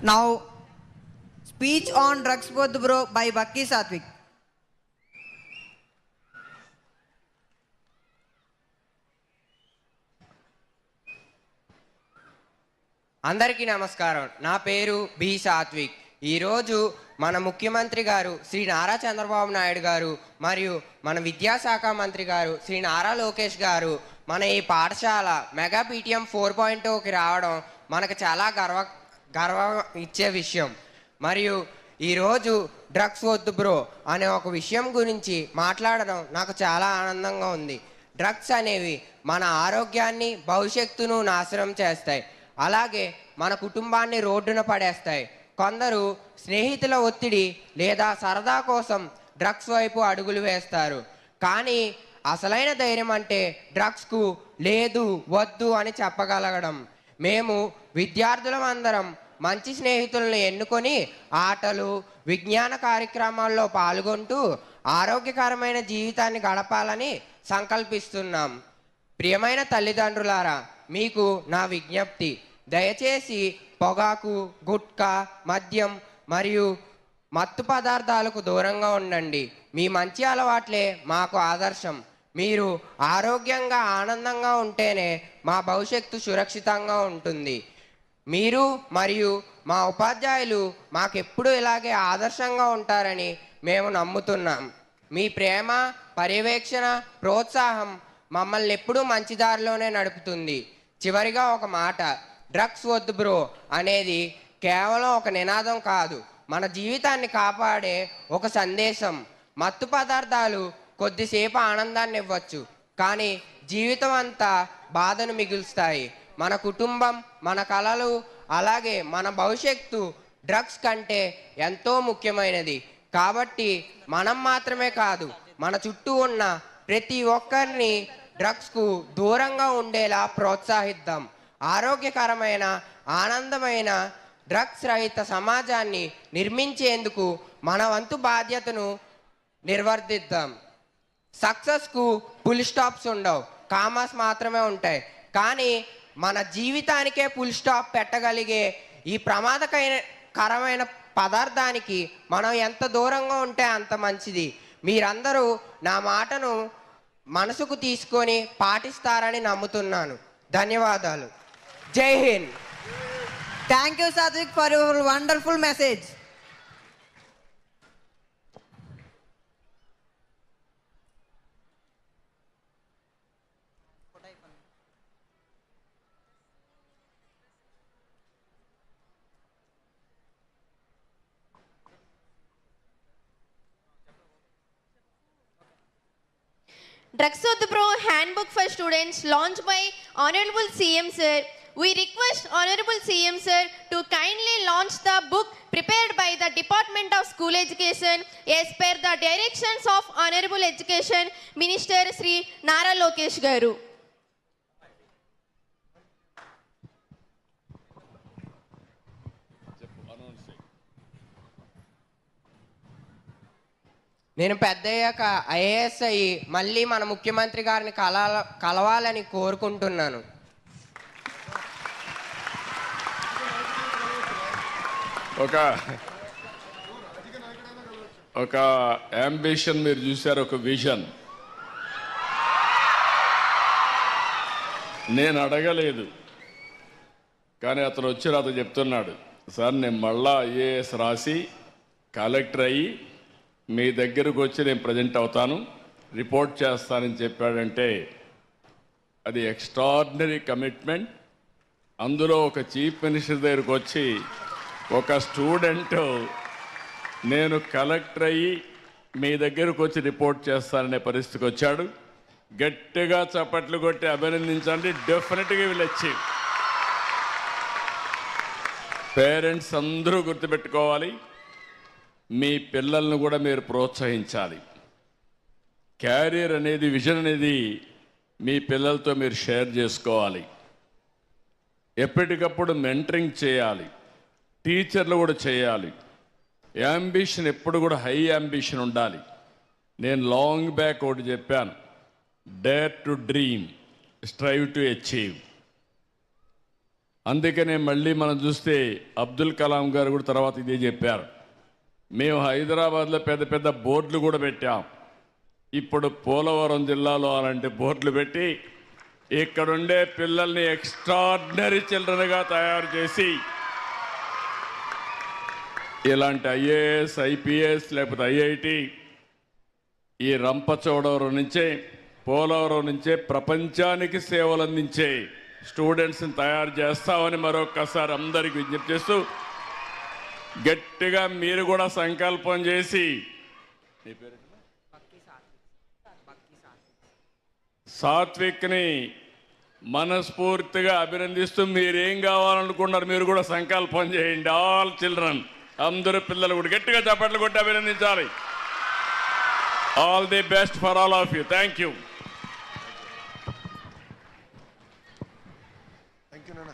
Now, speech on drugs both bro by Bakki Satvik. అందరికీ నమస్కారం. నా పేరు బి సాత్విక్. ఈరోజు మన ముఖ్యమంత్రి గారు శ్రీ నారా చంద్రబాబు నాయుడు గారు మరియు మన విద్యాశాఖ మంత్రి గారు శ్రీ నారా లోకేష్ గారు మన ఈ పాఠశాల మెగా పీటీఎం 4.0కి రావడం మనకు చాలా గర్వం ఇచ్చే విషయం. మరియు ఈరోజు డ్రగ్స్ వద్దు బ్రో అనే ఒక విషయం గురించి మాట్లాడడం నాకు చాలా ఆనందంగా ఉంది. డ్రగ్స్ అనేవి మన ఆరోగ్యాన్ని భవిష్యత్తును నాశనం చేస్తాయి, అలాగే మన కుటుంబాన్ని రోడ్డున పడేస్తాయి. కొందరు స్నేహితుల ఒత్తిడి లేదా సరదా కోసం డ్రగ్స్ వైపు అడుగులు వేస్తారు. కానీ అసలైన ధైర్యం అంటే డ్రగ్స్కు లేదు వద్దు అని చెప్పగలగడం. మేము విద్యార్థులం అందరం మంచి స్నేహితులను ఎన్నుకొని ఆటలు విజ్ఞాన కార్యక్రమాల్లో పాల్గొంటూ ఆరోగ్యకరమైన జీవితాన్ని గడపాలని సంకల్పిస్తున్నాం. ప్రియమైన తల్లిదండ్రులారా, మీకు నా విజ్ఞప్తి, దయచేసి పొగాకు, గుట్కా, మద్యం మరియు మత్తు పదార్థాలకు దూరంగా ఉండండి. మీ మంచి అలవాట్లే మాకు ఆదర్శం. మీరు ఆరోగ్యంగా ఆనందంగా ఉంటేనే మా భవిష్యత్తు సురక్షితంగా ఉంటుంది. మీరు మరియు మా ఉపాధ్యాయులు మాకెప్పుడు ఇలాగే ఆదర్శంగా ఉంటారని మేము నమ్ముతున్నాం. మీ ప్రేమ, పర్యవేక్షణ, ప్రోత్సాహం మమ్మల్ని ఎప్పుడూ మంచి దారిలోనే నడుపుతుంది. చివరిగా ఒక మాట, డ్రగ్స్ వద్దు బ్రో అనేది కేవలం ఒక నినాదం కాదు, మన జీవితాన్ని కాపాడే ఒక సందేశం. మత్తు పదార్థాలు కొద్దిసేపు ఆనందాన్ని ఇవ్వచ్చు, కానీ జీవితం అంతా బాధను మిగులుస్తాయి. మన కుటుంబం, మన కలలు, అలాగే మన భవిష్యత్తు డ్రగ్స్ కంటే ఎంతో ముఖ్యమైనది. కాబట్టి మనం మాత్రమే కాదు, మన చుట్టూ ఉన్న ప్రతి ఒక్కరిని డ్రగ్స్కు దూరంగా ఉండేలా ప్రోత్సహిద్దాం. ఆరోగ్యకరమైన, ఆనందమైన, డ్రగ్స్ రహిత సమాజాన్ని నిర్మించేందుకు మన వంతు బాధ్యతను నిర్వర్తిద్దాం. సక్సెస్కు ఫుల్ స్టాప్స్ ఉండవు, కామాస్ మాత్రమే ఉంటాయి. కానీ మన జీవితానికే ఫుల్ స్టాప్ పెట్టగలిగే ఈ ప్రమాదకరమైన పదార్థానికి మనం ఎంత దూరంగా ఉంటే అంత మంచిది. మీరందరూ నా మాటను మనసుకు తీసుకొని పాటిస్తారని నమ్ముతున్నాను. ధన్యవాదాలు. జై Hind. Thank you, Satvik, for your wonderful message. Drugs Vadu Bro Handbook for Students launched by Honorable CM Sir. We request Honorable CM Sir to kindly launch the book prepared by the Department of School Education as per the directions of Honorable Education Minister Sri Nara Lokesh Garu. నేను పెద్దయ్యాక IAS అయ్యి మళ్ళీ మన ముఖ్యమంత్రి గారిని కలవాలని కోరుకుంటున్నాను. ఒక అంబిషన్ మీరు చూశారు, ఒక విజన్. నేను అడగలేదు, కానీ అతను వచ్చి నాతో చెప్తున్నాడు, సార్ నేను మళ్ళా ఐఏఎస్ రాసి కలెక్టర్ అయ్యి మీ దగ్గరకు వచ్చి నేను ప్రజెంట్ అవుతాను, రిపోర్ట్ చేస్తానని చెప్పాడంటే అది ఎక్స్ట్రాడినరీ కమిట్మెంట్. అందులో ఒక చీఫ్ మినిస్టర్ దగ్గరకు వచ్చి ఒక స్టూడెంట్ నేను కలెక్టర్ అయ్యి మీ దగ్గరకు వచ్చి రిపోర్ట్ చేస్తాననే పరిస్థితికి వచ్చాడు. గట్టిగా చప్పట్లు కొట్టి అభినందించండి. డెఫినెట్గా వీళ్ళు వచ్చి పేరెంట్స్ అందరూ గుర్తుపెట్టుకోవాలి, మీ పిల్లలను కూడా మీరు ప్రోత్సహించాలి. క్యారియర్ అనేది, విజన్ అనేది మీ పిల్లలతో మీరు షేర్ చేసుకోవాలి. ఎప్పటికప్పుడు మెంటరింగ్ చేయాలి, టీచర్లు కూడా చేయాలి. యాంబిషన్ ఎప్పుడు కూడా హై యాంబిషన్ ఉండాలి. నేను లాంగ్ బ్యాక్ ఒకటి చెప్పాను, dare to dream, strive to achieve. అందుకనే మళ్ళీ మనం చూస్తే అబ్దుల్ కలాం గారు కూడా తర్వాత ఇదే చెప్పారు. మేము హైదరాబాద్లో పెద్ద పెద్ద బోర్డులు కూడా పెట్టాం. ఇప్పుడు పోలవరం జిల్లాలో అలాంటి బోర్డులు పెట్టి ఇక్కడుండే పిల్లల్ని ఎక్స్ట్రాడినరీ చిల్డ్రన్గా తయారు చేసి ఇలాంటి ఐఏఎస్, ఐపీఎస్ లేకపోతే ఐఐటి ఈ రంపచోడవరం నుంచే, పోలవరం నుంచే ప్రపంచానికి సేవలు అందించే స్టూడెంట్స్ని తయారు చేస్తామని మరొక్కసారి అందరికీ విజ్ఞప్తి చేస్తూ గట్టిగా మీరు కూడా సంకల్పం చేసి సాత్విక్ని మనస్ఫూర్తిగా అభినందిస్తూ మీరేం కావాలనుకున్నారు మీరు కూడా సంకల్పం చేయండి. ఆల్ చిల్డ్రన్, అందరూ పిల్లలు కూడా గట్టిగా చప్పట్లు కొట్టి అభినందించాలి. All the best for all of you. Thank you. Thank you నాన్న.